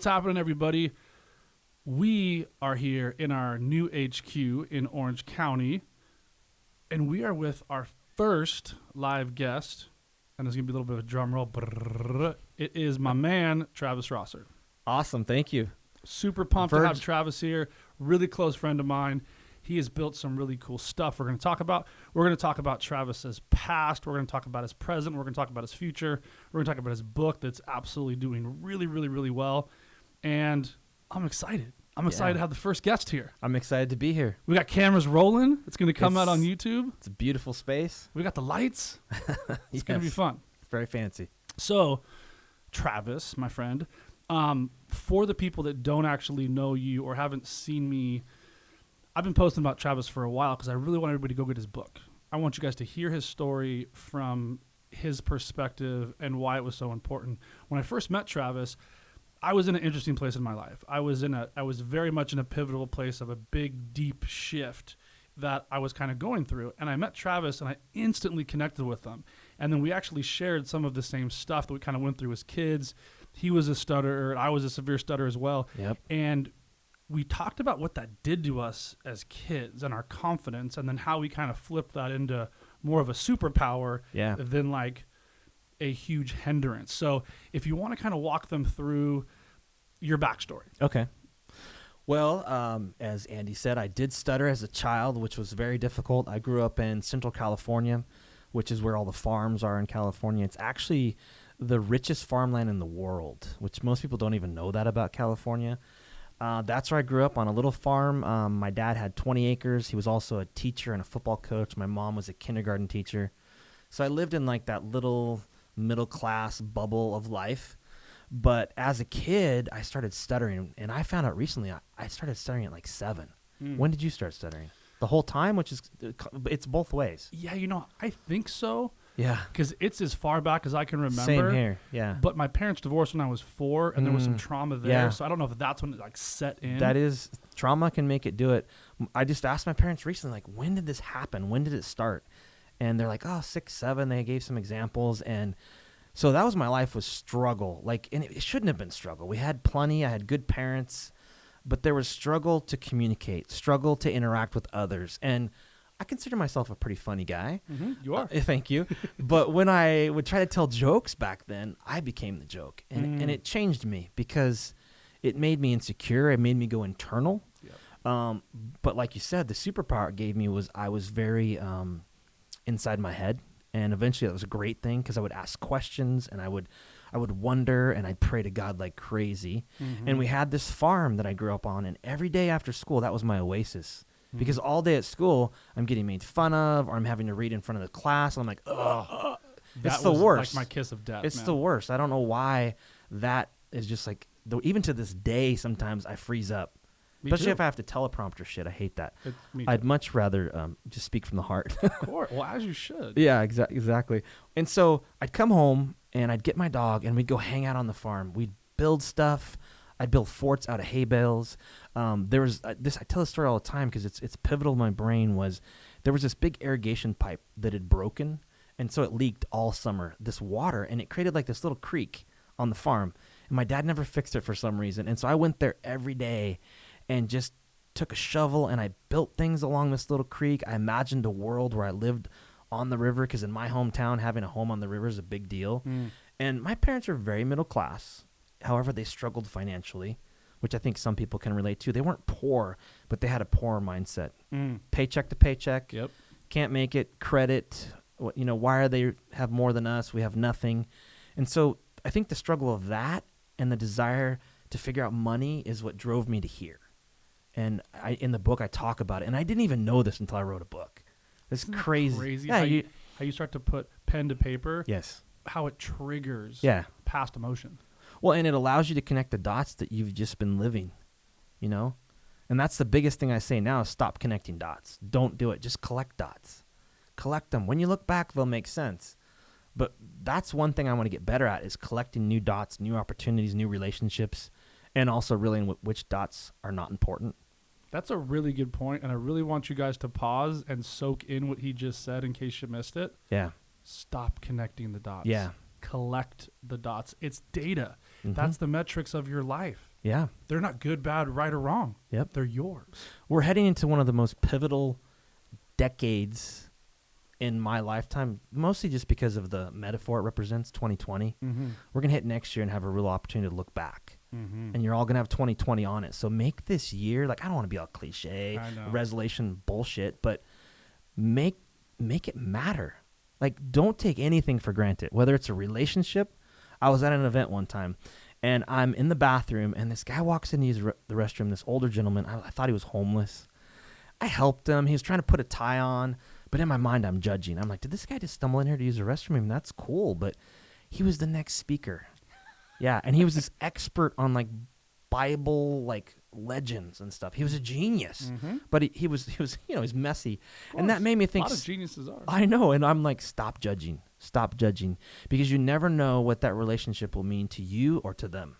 what's happening, everybody? We are here in our new HQ in Orange County, and we are with our first live guest, and there's going to be a little bit of a drum roll. It is my man, Travis Rosser. Awesome. Thank you. Super pumped to have Travis here. Really close friend of mine. He has built some really cool stuff we're going to talk about. We're going to talk about Travis's past. We're going to talk about his present. We're going to talk about his future. We're going to talk about his book that's absolutely doing really, really, really well. And I'm excited. I'm excited to have the first guest here. I'm excited to be here. We got cameras rolling. It's going to come out on YouTube. It's a beautiful space. We got the lights. It's going to be fun. Very fancy. So, Travis, my friend, for the people that don't actually know you or haven't seen me, I've been posting about Travis for a while because I really want everybody to go get his book. I want you guys to hear his story from his perspective and why it was so important. When I first met Travis, I was in an interesting place in my life. I was very much in a pivotal place of a big, deep shift that I was kind of going through. And I met Travis and I instantly connected with him. And then we actually shared some of the same stuff that we kind of went through as kids. He was a stutterer. I was a severe stutterer as well. Yep. And we talked about what that did to us as kids and our confidence, and then how we kind of flipped that into more of a superpower than like a huge hindrance. So if you want to kind of walk them through your backstory. Okay. Well, as Andy said, I did stutter as a child, which was very difficult. I grew up in Central California, which is where all the farms are in California. It's actually the richest farmland in the world, which most people don't even know that about California. That's where I grew up, on a little farm. My dad had 20 acres. He was also a teacher and a football coach. My mom was a kindergarten teacher. So I lived in like that little middle class bubble of life. But as a kid, I started stuttering. And I found out recently I started stuttering at like 7. When did you start stuttering? The whole time, it's both ways. Yeah, I think so. Yeah. Because it's as far back as I can remember. Same here, yeah. But my parents divorced when I was 4, and there was some trauma there. Yeah. So I don't know if that's when it like set in. That is, trauma can make it do it. I just asked my parents recently, like, when did this happen? When did it start? And they're like, 6, 7. They gave some examples. And so that was my life, was struggle. And it shouldn't have been struggle. We had plenty. I had good parents. But there was struggle to communicate, struggle to interact with others. And I consider myself a pretty funny guy. Mm-hmm, you are. Thank you. But when I would try to tell jokes back then, I became the joke. And it changed me because it made me insecure. It made me go internal. Yep. But like you said, the superpower it gave me was I was very inside my head. And eventually that was a great thing because I would ask questions and I would wonder and I'd pray to God like crazy. Mm-hmm. And we had this farm that I grew up on. And every day after school, that was my oasis. Because all day at school, I'm getting made fun of, or I'm having to read in front of the class. And I'm like, ugh. It's the worst. Like my kiss of death. It's man. the worst. I don't know why that is just like, even to this day, sometimes I freeze up. Especially if I have to teleprompter shit. I hate that. I'd much rather just speak from the heart. Of course. Well, as you should. Yeah, exactly. And so I'd come home, and I'd get my dog, and we'd go hang out on the farm. We'd build stuff. I'd build forts out of hay bales. There was this. I tell this story all the time because it's pivotal in my brain. There was this big irrigation pipe that had broken, and so it leaked all summer. This water, and it created like this little creek on the farm. And my dad never fixed it for some reason, and so I went there every day, and just took a shovel and I built things along this little creek. I imagined a world where I lived on the river because in my hometown, having a home on the river is a big deal. And my parents are very middle class. However, they struggled financially, which I think some people can relate to. They weren't poor, but they had a poor mindset. Paycheck to paycheck. Yep. Can't make it. Credit. Why are they have more than us? We have nothing. And so I think the struggle of that and the desire to figure out money is what drove me to here. And in the book, I talk about it. And I didn't even know this until I wrote a book. It's crazy. Yeah, how you start to put pen to paper. Yes. How it triggers past emotion. Well, and it allows you to connect the dots that you've just been living, And that's the biggest thing I say now is stop connecting dots. Don't do it. Just collect dots. Collect them. When you look back, they'll make sense. But that's one thing I want to get better at is collecting new dots, new opportunities, new relationships, and also realizing which dots are not important. That's a really good point, and I really want you guys to pause and soak in what he just said in case you missed it. Yeah. Stop connecting the dots. Yeah. Collect the dots. It's data. Mm-hmm. That's the metrics of your life. Yeah. They're not good, bad, right, or wrong. Yep. They're yours. We're heading into one of the most pivotal decades in my lifetime, mostly just because of the metaphor it represents, 2020. Mm-hmm. We're going to hit next year and have a real opportunity to look back. Mm-hmm. And you're all going to have 2020 on it. So make this year, like, I don't want to be all cliche, I know. resolution bullshit, but make it matter. Like, don't take anything for granted, whether it's a relationship. I was at an event one time, and I'm in the bathroom, and this guy walks in to use the restroom, this older gentleman. I thought he was homeless. I helped him. He was trying to put a tie on, but in my mind, I'm judging. I'm like, did this guy just stumble in here to use the restroom? I mean, that's cool, but he was the next speaker. Yeah, and he was this expert on, like, Bible, like, legends and stuff. He was a genius, but he was he's messy, and that made me think. A lot of geniuses are. I know, and I'm like, stop judging, because you never know what that relationship will mean to you or to them.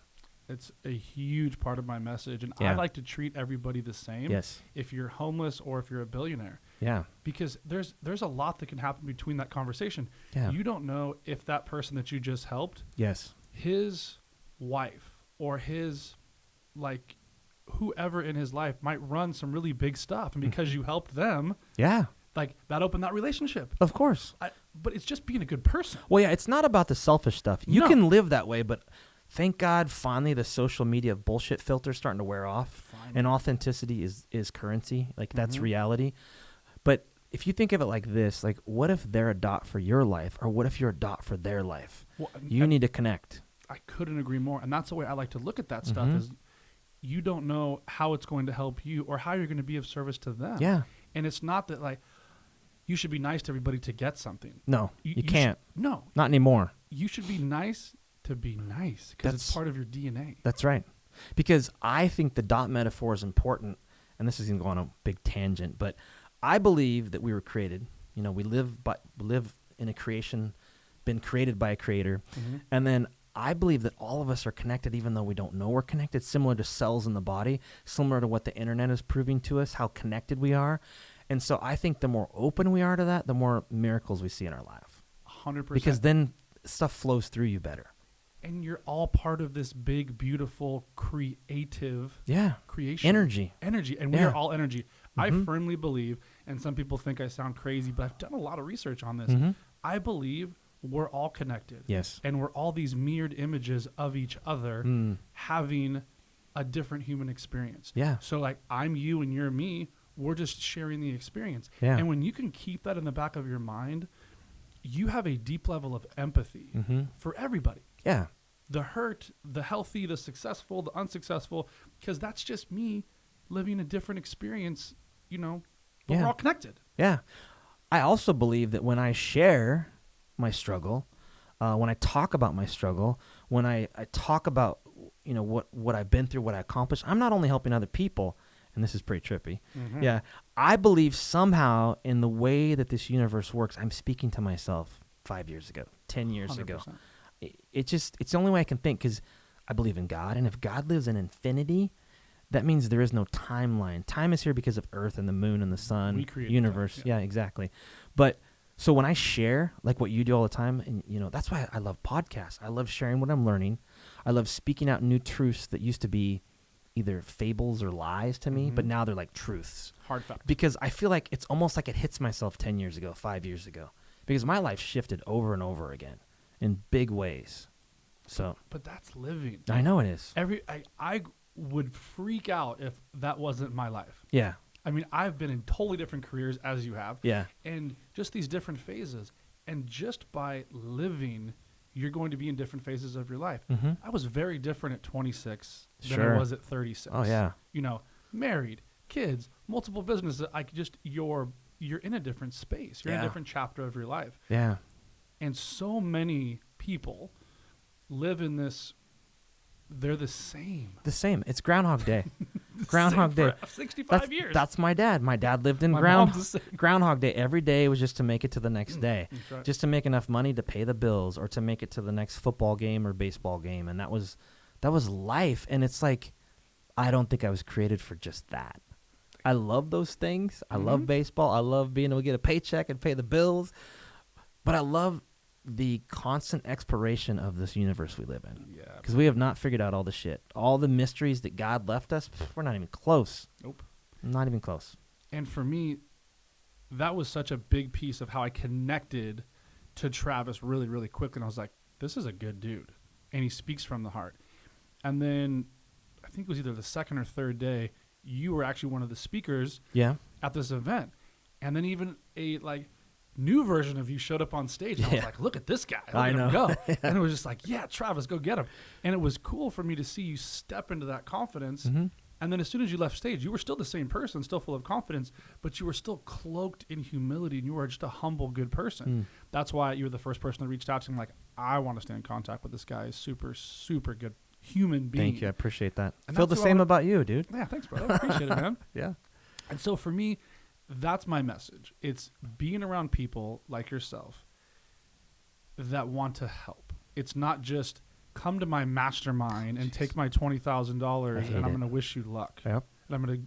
It's a huge part of my message, and Yeah. I like to treat everybody the same. Yes. If you're homeless or if you're a billionaire. Yeah. Because there's a lot that can happen between that conversation. Yeah. You don't know if that person that you just helped, Yes. his wife or his, like, whoever in his life might run some really big stuff, and because you helped them, Yeah. like, that opened that relationship. Of course. But it's just being a good person. Well, yeah, it's not about the selfish stuff. You No. can live that way, but thank God finally the social media bullshit filter's starting to wear off. Finally. And authenticity is currency. Like, that's reality. But if you think of it like this, like, what if they're a dot for your life, or what if you're a dot for their life? Well, You need to connect. I couldn't agree more. And that's the way I like to look at that stuff is you don't know how it's going to help you or how you're going to be of service to them. Yeah. And it's not that, like, you should be nice to everybody to get something. No, you can't. No. Not anymore. You should be nice to be nice because it's part of your DNA. That's right. Because I think the dot metaphor is important, and this is going to go on a big tangent, but I believe that we were created. You know, we live in a creation, been created by a creator, and then I believe that all of us are connected even though we don't know we're connected, similar to cells in the body, similar to what the internet is proving to us, how connected we are. And so I think the more open we are to that, the more miracles we see in our life. 100%. Because then stuff flows through you better. And you're all part of this big, beautiful, creative creation. Energy. And we are all energy. I firmly believe, and some people think I sound crazy, but I've done a lot of research on this. I believe we're all connected. Yes. And we're all these mirrored images of each other having a different human experience. Yeah. So, like, I'm you and you're me. We're just sharing the experience. Yeah. And when you can keep that in the back of your mind, you have a deep level of empathy for everybody. Yeah. The hurt, the healthy, the successful, the unsuccessful, because that's just me living a different experience, you know, but we're all connected. Yeah. I also believe that when I share my struggle, when I talk about my struggle, when I talk about, you know, what I've been through, what I accomplished, I'm not only helping other people, and this is pretty trippy. Yeah. I believe somehow in the way that this universe works, I'm speaking to myself 5 years ago, 10 years 100%. ago. It's the only way I can think, because I believe in God. And if God lives in infinity, that means there is no timeline. Time is here because of Earth and the moon and the sun, We created universe. time, Yeah, exactly. But so when I share, like what you do all the time, and, you know, that's why I love podcasts. I love sharing what I'm learning. I love speaking out new truths that used to be either fables or lies to me, but now they're like truths. Hard fact. Because I feel like it's almost like it hits myself 10 years ago, 5 years ago, because my life shifted over and over again in big ways. So, But that's living. I know it is. I would freak out if that wasn't my life. Yeah. I mean, I've been in totally different careers as you have. Yeah. And just these different phases. And just by living, you're going to be in different phases of your life. I was very different at 26 than I was at 36. Oh, yeah. You know, married, kids, multiple businesses. You're in a different space. You're in a different chapter of your life. Yeah. And so many people live in this, they're the same. The same. It's Groundhog Day. Groundhog Day. 65 years. That's my dad. My dad lived in My mom's the same. Groundhog Day. Every day was just to make it to the next day, That's right. just to make enough money to pay the bills or to make it to the next football game or baseball game. And that was life. And it's like, I don't think I was created for just that. I love those things. I love baseball. I love being able to get a paycheck and pay the bills. But I love the constant exploration of this universe we live in. Yeah. Because we have not figured out all the shit. All the mysteries that God left us, we're not even close. Nope. Not even close. And for me, that was such a big piece of how I connected to Travis really, really quickly. And I was like, this is a good dude. And he speaks from the heart. And then I think it was either the second or third day, you were actually one of the speakers at this event. And then even a new version of you showed up on stage. And I was like, look at this guy. Look at him go. And it was just like, yeah, Travis, go get him. And it was cool for me to see you step into that confidence. Mm-hmm. And then as soon as you left stage, you were still the same person, still full of confidence, but you were still cloaked in humility, and you were just a humble, good person. That's why you were the first person that reached out to me, like, I want to stay in contact with this guy. Super, super good human being. Thank you. I appreciate that. And I feel the same about you, dude. Yeah, thanks, brother. I appreciate it, man. Yeah. And so for me, that's my message. It's being around people like yourself that want to help. It's not just come to my mastermind and take my $20,000 and I'm going to wish you luck. Yep. And I'm going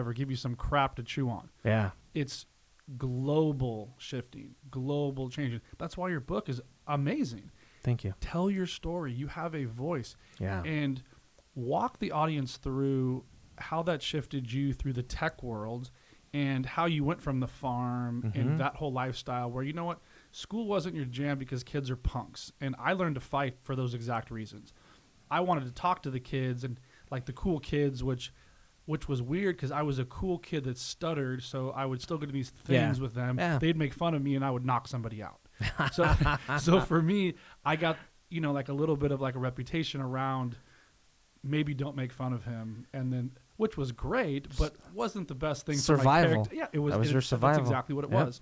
to, give you some crap to chew on. Yeah. It's global shifting, global changing. That's why your book is amazing. Thank you. Tell your story. You have a voice. Yeah. And walk the audience through how that shifted you through the tech world and how you went from the farm and that whole lifestyle where, you know what, school wasn't your jam because kids are punks. And I learned to fight for those exact reasons. I wanted to talk to the kids and like the cool kids, which was weird because I was a cool kid that stuttered. So I would still go to these things with them. Yeah. They'd make fun of me and I would knock somebody out. So for me, I got, like a little bit of like a reputation around maybe don't make fun of him. And then, which was great, but wasn't the best thing survival. for my character. Yeah, it was. That was your survival. That's exactly what it was.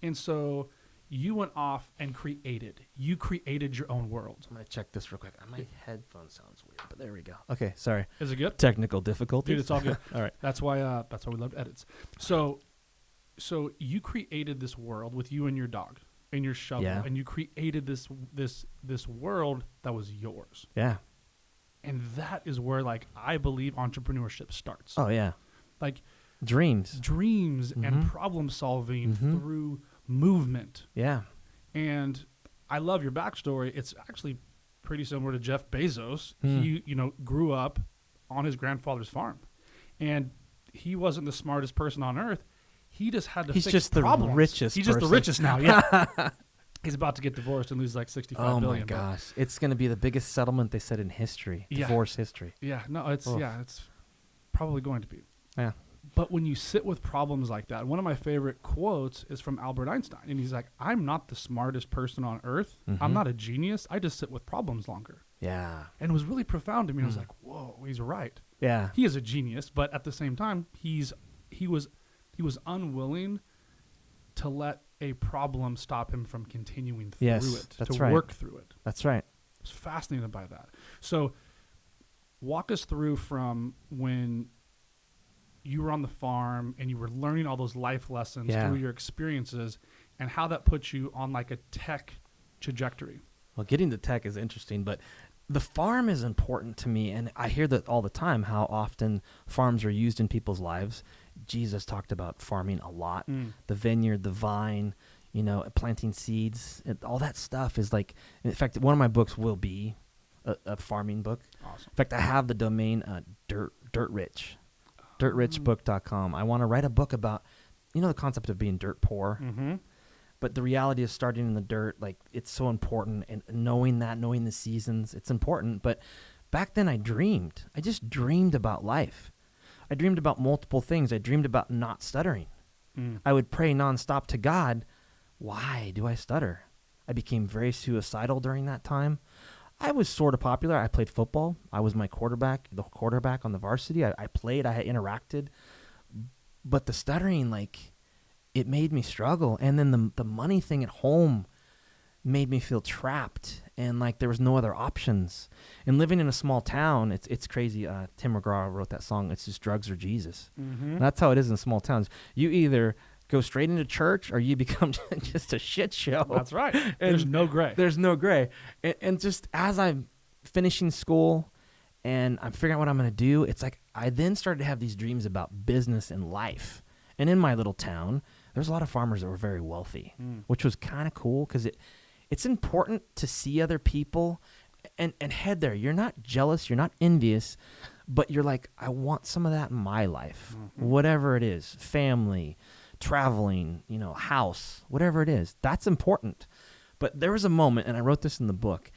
And so you went off and created. You created your own world. I'm going to check this real quick. My headphone sounds weird, but there we go. Okay, sorry. Is it good? Technical difficulties. Dude, it's all good. All right. That's why we loved edits. So you created this world with you and your dog and your shovel, and you created this world that was yours. Yeah. And that is where, like, I believe entrepreneurship starts. Oh, yeah. Like dreams and problem solving through movement. Yeah. And I love your backstory. It's actually pretty similar to Jeff Bezos. He, grew up on his grandfather's farm. And he wasn't the smartest person on earth. He just had to fix problems. The richest He's just the richest now, yeah. He's about to get divorced and lose like $65 billion. Oh my gosh. It's going to be the biggest settlement they said in history. Divorce history. Yeah. No, it's probably going to be. Yeah. But when you sit with problems like that, one of my favorite quotes is from Albert Einstein. And he's like, I'm not the smartest person on earth. I'm not a genius. I just sit with problems longer. Yeah. And it was really profound to me. I was like, whoa, he's right. Yeah. He is a genius, but at the same time, he was unwilling to let a problem stop him from continuing through it, work through it. That's right. I was fascinated by that. So walk us through from when you were on the farm and you were learning all those life lessons through your experiences and how that puts you on like a tech trajectory. Well, getting to tech is interesting, but the farm is important to me. And I hear that all the time, how often farms are used in people's lives. Jesus talked about farming a lot, the vineyard, the vine, planting seeds, all that stuff is like, in fact, one of my books will be a farming book. Awesome. In fact, I have the domain dirtrich.com. I want to write a book about, the concept of being dirt poor, but the reality of starting in the dirt, like it's so important, and knowing the seasons, it's important. But back then I just dreamed about life. I dreamed about multiple things. I dreamed about not stuttering. I would pray nonstop to God, why do I stutter? I became very suicidal during that time. I was sort of popular. I played football. I was the quarterback on the varsity. I played. I interacted. But the stuttering, like, it made me struggle. And then the money thing at home made me feel trapped, and like there was no other options. And living in a small town, it's crazy. Tim McGraw wrote that song. It's just drugs or Jesus. That's how it is in small towns. You either go straight into church or you become just a shit show. That's right. There's no gray. There's no gray. And just as I'm finishing school and I'm figuring out what I'm going to do, it's like I then started to have these dreams about business and life. And in my little town, there's a lot of farmers that were very wealthy, Mm. which was kind of cool because it's important to see other people and head there. You're not jealous, you're not envious, but you're like, I want some of that in my life, whatever it is, family, traveling, house, whatever it is. That's important. But there was a moment, and I wrote this in the book.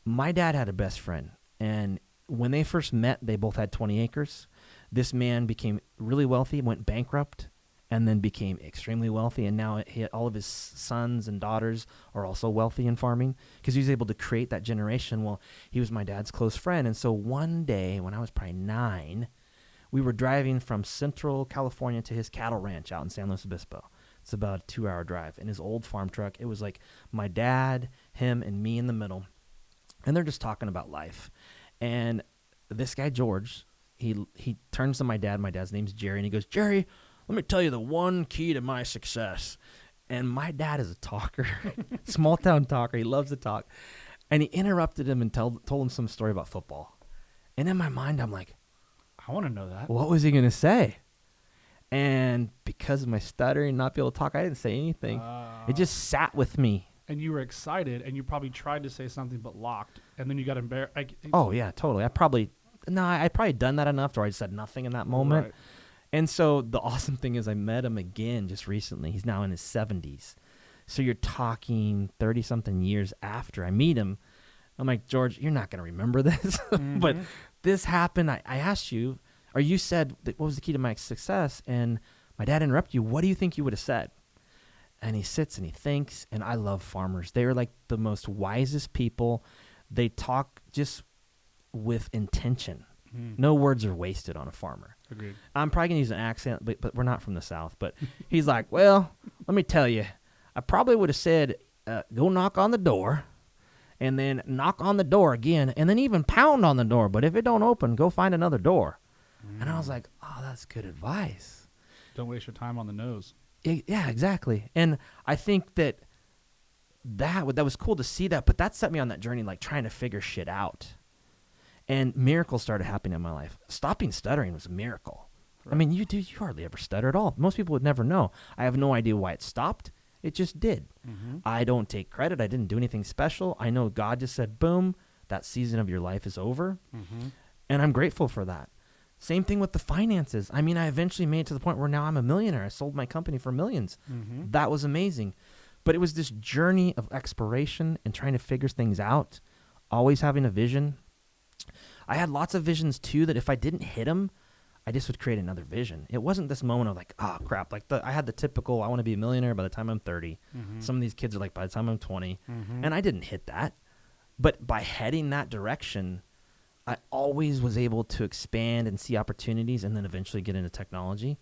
My dad had a best friend, and when they first met, they both had 20 acres. This man became really wealthy, went bankrupt, and then became extremely wealthy. And now all of his sons and daughters are also wealthy in farming because he was able to create that generation. Well, he was my dad's close friend. And so one day when I was probably 9, we were driving from Central California to his cattle ranch out in San Luis Obispo. It's about a 2-hour drive. In his old farm truck, it was like my dad, him, and me in the middle. And they're just talking about life. And this guy, George, he turns to my dad. My dad's name's Jerry. And he goes, Jerry, let me tell you the one key to my success. And my dad is a talker, small town talker. He loves to talk. And he interrupted him and told him some story about football. And in my mind, I'm like, I want to know that. what was he going to say? And because of my stuttering, not be able to talk, I didn't say anything. It just sat with me. And you were excited, and you probably tried to say something but locked, and then you got embarrassed. Oh, yeah, totally. I'd probably done that enough to where I said nothing in that moment. Right. And so the awesome thing is I met him again just recently. He's now in his 70s. So you're talking 30-something years after I meet him. I'm like, George, you're not going to remember this. But this happened. I asked you, or you said, what was the key to my success? And my dad interrupted you. What do you think you would have said? And he sits and he thinks, and I love farmers. They are like the most wisest people. They talk just with intention. No words are wasted on a farmer. Agreed. I'm probably going to use an accent, but we're not from the South. But he's like, well, let me tell you, I probably would have said, go knock on the door, and then knock on the door again, and then even pound on the door. But if it don't open, go find another door. And I was like, oh, that's good advice. Don't waste your time on the nose. Yeah, exactly. And I think that was cool to see that, but that set me on that journey, like trying to figure shit out. And miracles started happening in my life. Stopping stuttering was a miracle. Right. I mean, you hardly ever stutter at all. Most people would never know. I have no idea why it stopped. It just did. I don't take credit. I didn't do anything special. I know God just said, boom, that season of your life is over. And I'm grateful for that. Same thing with the finances. I mean, I eventually made it to the point where now I'm a millionaire. I sold my company for millions. That was amazing. But it was this journey of exploration and trying to figure things out, always having a vision. I had lots of visions, too, that if I didn't hit them, I just would create another vision. It wasn't this moment of like, oh, crap. Like I had the typical, I want to be a millionaire by the time I'm 30. Some of these kids are like, by the time I'm 20. And I didn't hit that. But by heading that direction, I always was able to expand and see opportunities and then eventually get into technology.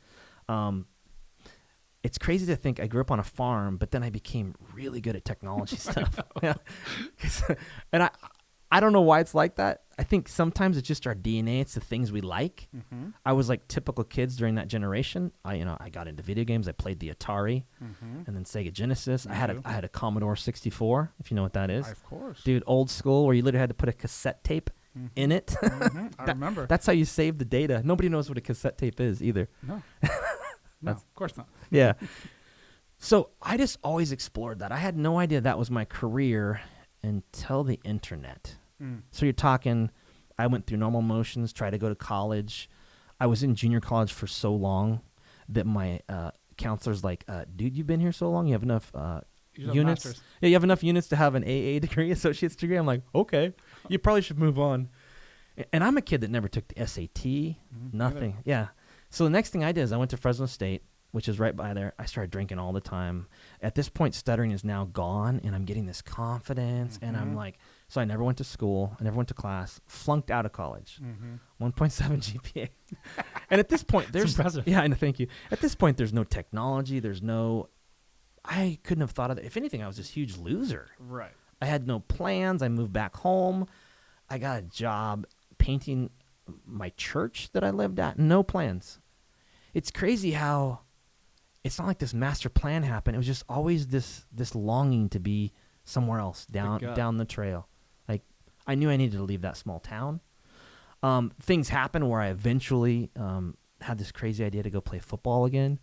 It's crazy to think I grew up on a farm, but then I became really good at technology stuff. Yeah. And I don't know why it's like that. I think sometimes it's just our DNA. It's the things we like. I was like typical kids during that generation. I got into video games. I played the Atari and then Sega Genesis. I had a Commodore 64, if you know what that is. Of course. Dude, old school where you literally had to put a cassette tape in it. I remember. That's how you save the data. Nobody knows what a cassette tape is either. No. No, of course not. Yeah. So I just always explored that. I had no idea that was my career until the internet. So you're talking, I went through normal motions, tried to go to college. I was in junior college for so long that my counselor's like, dude, you've been here so long, you have enough units. Yeah, you have enough units to have an AA degree, associate's degree. I'm like, okay, you probably should move on. And I'm a kid that never took the SAT, nothing. Yeah. So the next thing I did is I went to Fresno State, which is right by there. I started drinking all the time. At this point, stuttering is now gone, and I'm getting this confidence, and I'm like, so I never went to school. I never went to class. Flunked out of college. 1.7 GPA. And at this point, there's... impressive. Yeah, and thank you. At this point, there's no technology. I couldn't have thought of it. If anything, I was this huge loser. Right. I had no plans. I moved back home. I got a job painting my church that I lived at. No plans. It's crazy how it's not like this master plan happened. It was just always this longing to be somewhere else down the trail. Like I knew I needed to leave that small town. Things happened where I eventually had this crazy idea to go play football again.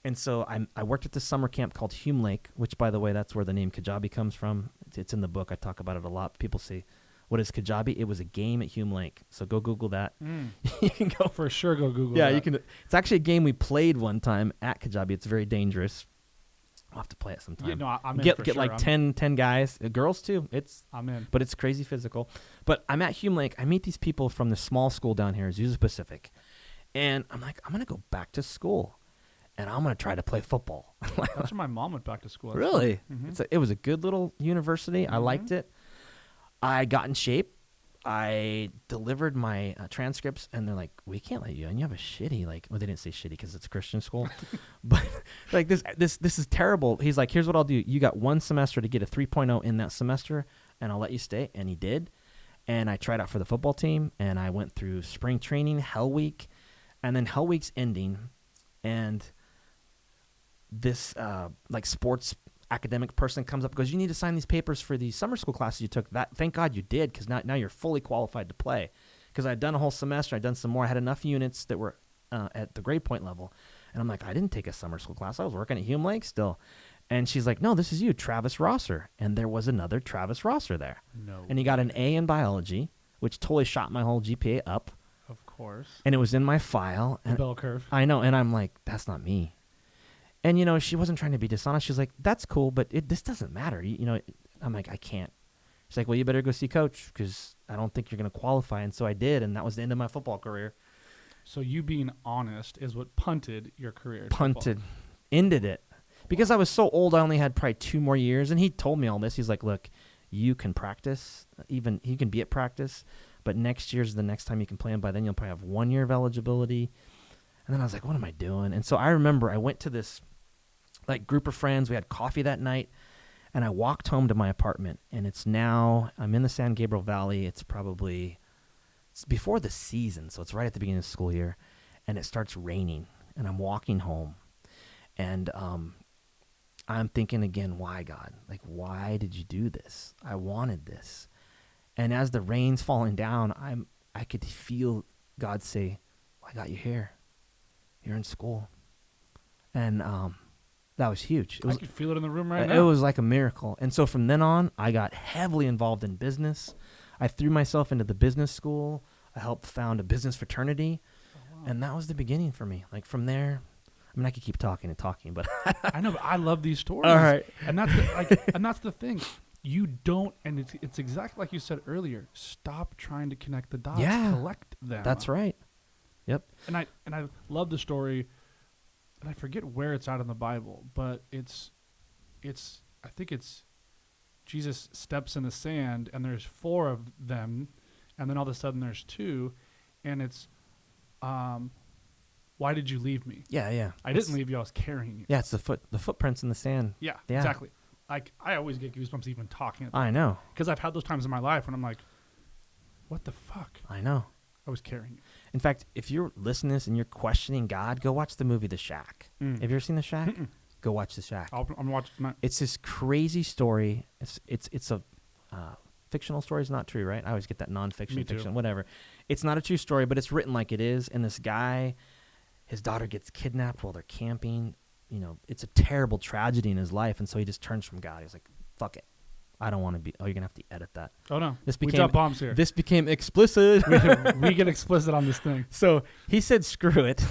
And so I worked at this summer camp called Hume Lake, which, by the way, that's where the name Kajabi comes from. It's in the book. I talk about it a lot. People say, what is Kajabi? It was a game at Hume Lake. So go Google that. You can go. For sure, go Google Yeah, that. you can. It's actually a game we played one time at Kajabi. It's very dangerous. I'll have to play it sometime. Yeah, no, I'm in Get for get sure. like 10 guys. Girls, too. I'm in. But it's crazy physical. But I'm at Hume Lake. I meet these people from the small school down here, Azusa Pacific. And I'm like, I'm going to go back to school. And I'm going to try to play football. That's where my mom went back to school. Really? Mm-hmm. It was a good little university. I liked it. I got in shape. I delivered my transcripts, and they're like, we can't let you in. You have a shitty, well, they didn't say shitty because it's a Christian school. But like this is terrible. He's like, here's what I'll do. You got one semester to get a 3.0 in that semester, and I'll let you stay. And he did. And I tried out for the football team, and I went through spring training, Hell Week, and then Hell Week's ending, and this sports academic person comes up and goes, you need to sign these papers for the summer school classes you took. That thank God you did, because now you're fully qualified to play. Because I'd done a whole semester, I'd done some more, I had enough units that were at the grade point level. And I'm like, I didn't take a summer school class. I was working at Hume Lake still. And she's like, no, this is you, Travis Rosser. And there was another Travis Rosser there. No. And he got an A in biology, which totally shot my whole GPA up. Of course. And it was in my file. The bell curve. I know. And I'm like, that's not me. And, she wasn't trying to be dishonest. She's like, that's cool, but this doesn't matter. I'm like, I can't. She's like, well, you better go see coach because I don't think you're going to qualify. And so I did, and that was the end of my football career. So you being honest is what punted your career. Punted. Ended it. Because I was so old, I only had probably 2 more years. And he told me all this. He's like, look, you can practice. Even you can be at practice. But next year's the next time you can play. And by then you'll probably have 1 year of eligibility. And then I was like, what am I doing? And so I remember I went to this group of friends. We had coffee that night, and I walked home to my apartment, and I'm in the San Gabriel Valley. It's before the season, so it's right at the beginning of the school year, and it starts raining, and I'm walking home, and I'm thinking again, why, God? Why did you do this? I wanted this. And as the rain's falling down, I could feel God say, well, I got you here. You're in school. And that was huge. I could feel it in the room right now. It was like a miracle. And so from then on, I got heavily involved in business. I threw myself into the business school. I helped found a business fraternity. Oh, wow. And that was the beginning for me. From there, I could keep talking, but I know, but I love these stories. All right. And that's and that's the thing. You don't, and it's exactly like you said earlier. Stop trying to connect the dots. Yeah. Collect them. That's right. Yep. And I love the story. And I forget where it's at in the Bible, but it's I think it's Jesus steps in the sand and there's 4 of them, and then all of a sudden there's 2, and it's why did you leave me? Yeah. I didn't leave you, I was carrying you. Yeah, it's the footprints in the sand. Yeah. Exactly. I always get goosebumps even talking about I know. because I've had those times in my life when I'm like, what the fuck? I know. I was carrying you. In fact, if you're listening to this and you're questioning God, go watch the movie The Shack. Have you ever seen The Shack? Mm-mm. Go watch The Shack. I'm gonna watch it tonight. It's this crazy story. It's a fictional story. Is not true, right? I always get that nonfiction, Me too. fiction, whatever. It's not a true story, but it's written like it is. And this guy, his daughter gets kidnapped while they're camping. It's a terrible tragedy in his life, and so he just turns from God. He's like, "Fuck it, I don't want to be." Oh, you're gonna have to edit that. Oh no, we drop bombs here. This became explicit. we get explicit on this thing. So he said, "Screw it,"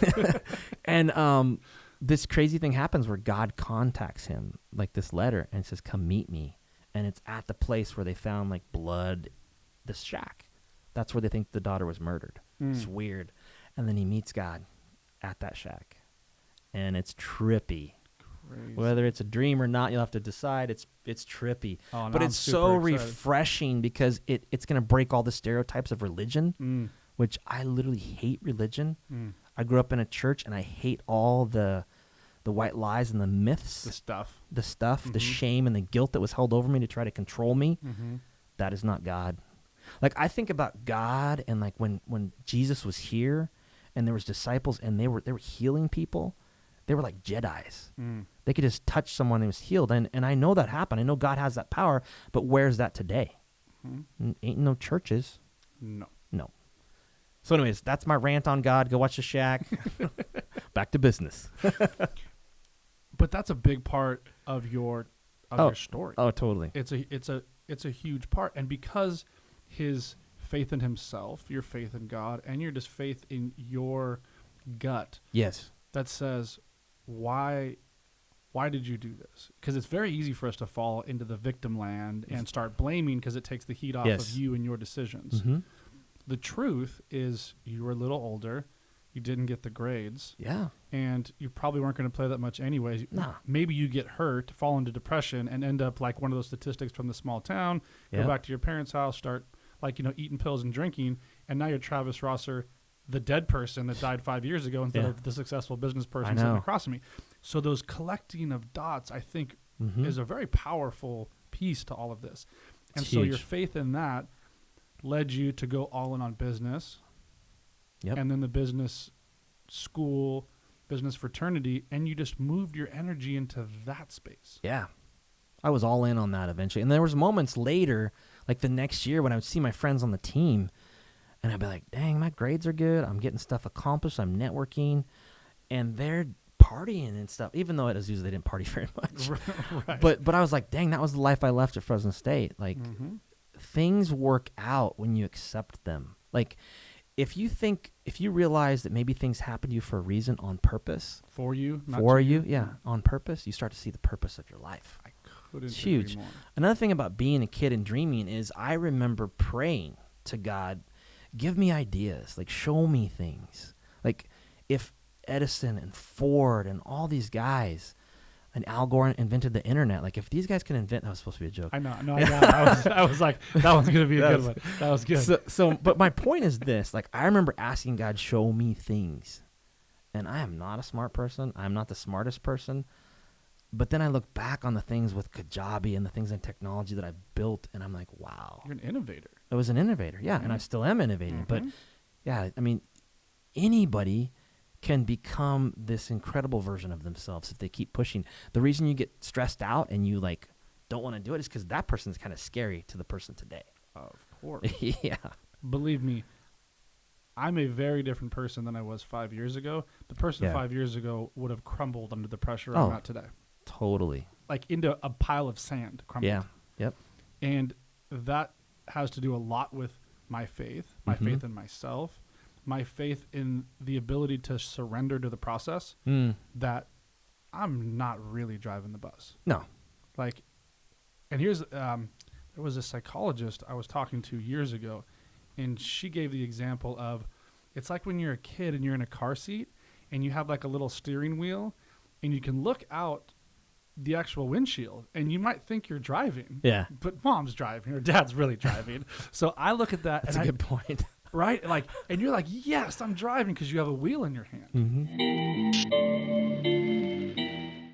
and this crazy thing happens where God contacts him, this letter, and says, "Come meet me." And it's at the place where they found blood, this shack. That's where they think the daughter was murdered. It's weird. And then he meets God at that shack, and it's trippy. Crazy. Whether it's a dream or not, you'll have to decide. It's trippy, but it's so refreshing because it's going to break all the stereotypes of religion, which I literally hate religion. I grew up in a church, and I hate all the white lies and the myths, the stuff, the shame and the guilt that was held over me to try to control me. That is not God. I think about God and when Jesus was here, and there was disciples, and they were healing people. They were like Jedis. They could just touch someone and was healed. And I know that happened. I know God has that power, but where's that today? Ain't no churches. No. So anyways, that's my rant on God. Go watch The Shack. Back to business. But that's a big part of your story. Oh, totally. It's a huge part, and because his faith in himself, your faith in God, and your just faith in your gut. Yes. That says, why did you do this? Because it's very easy for us to fall into the victim land and start blaming because it takes the heat off of you and your decisions. Mm-hmm. The truth is you were a little older. You didn't get the grades. Yeah. And you probably weren't going to play that much anyways. Nah. Maybe you get hurt, fall into depression, and end up like one of those statistics from the small town, go back to your parents' house, start eating pills and drinking, and now you're Travis Rosser, the dead person that died 5 years ago instead of the successful business person sitting across from me. So those collecting of dots, I think, is a very powerful piece to all of this. And so your faith in that led you to go all in on business. Yep. And then the business school, business fraternity, and you just moved your energy into that space. Yeah. I was all in on that eventually. And there was moments later, like the next year when I would see my friends on the team and I'd be like, dang, my grades are good. I'm getting stuff accomplished. I'm networking. And they're partying and stuff, even though it was usually they didn't party very much. Right. But I was like, dang, that was the life I left at Fresno State. Like, things work out when you accept them. Like, if you realize that maybe things happen to you for a reason on purpose. For you? On purpose, you start to see the purpose of your life. I couldn't It's huge. agree more. Another thing about being a kid and dreaming is I remember praying to God, give me ideas, like show me things. Like if Edison and Ford and all these guys and Al Gore invented the internet, like if these guys can invent, that was supposed to be a joke. I know. I was like, that one's going to be a good one. That was good. So, but my point is this, like I remember asking God, show me things. And I am not a smart person. I'm not the smartest person. But then I look back on the things with Kajabi and the things in technology that I built, and I'm like, wow. You're an innovator. I was an innovator, yeah, and I still am innovating. But, yeah, I mean, anybody can become this incredible version of themselves if they keep pushing. The reason you get stressed out and you, like, don't want to do it is because that person's kind of scary to the person today. Of course. Yeah. Believe me, I'm a very different person than I was 5 years ago. The person 5 years ago would have crumbled under the pressure I'm at today. Totally. Like into a pile of sand, crumbled. Yeah. Yep. And that has to do a lot with my faith in myself, my faith in the ability to surrender to the process that I'm not really driving the bus. No. Like, and here's, there was a psychologist I was talking to years ago, and she gave the example of, it's like when you're a kid and you're in a car seat and you have like a little steering wheel and you can look out the actual windshield and you might think you're driving. Yeah. But mom's driving or dad's really driving. So I look at that. That's a good point. Right? Like, and you're like, yes, I'm driving because you have a wheel in your hand.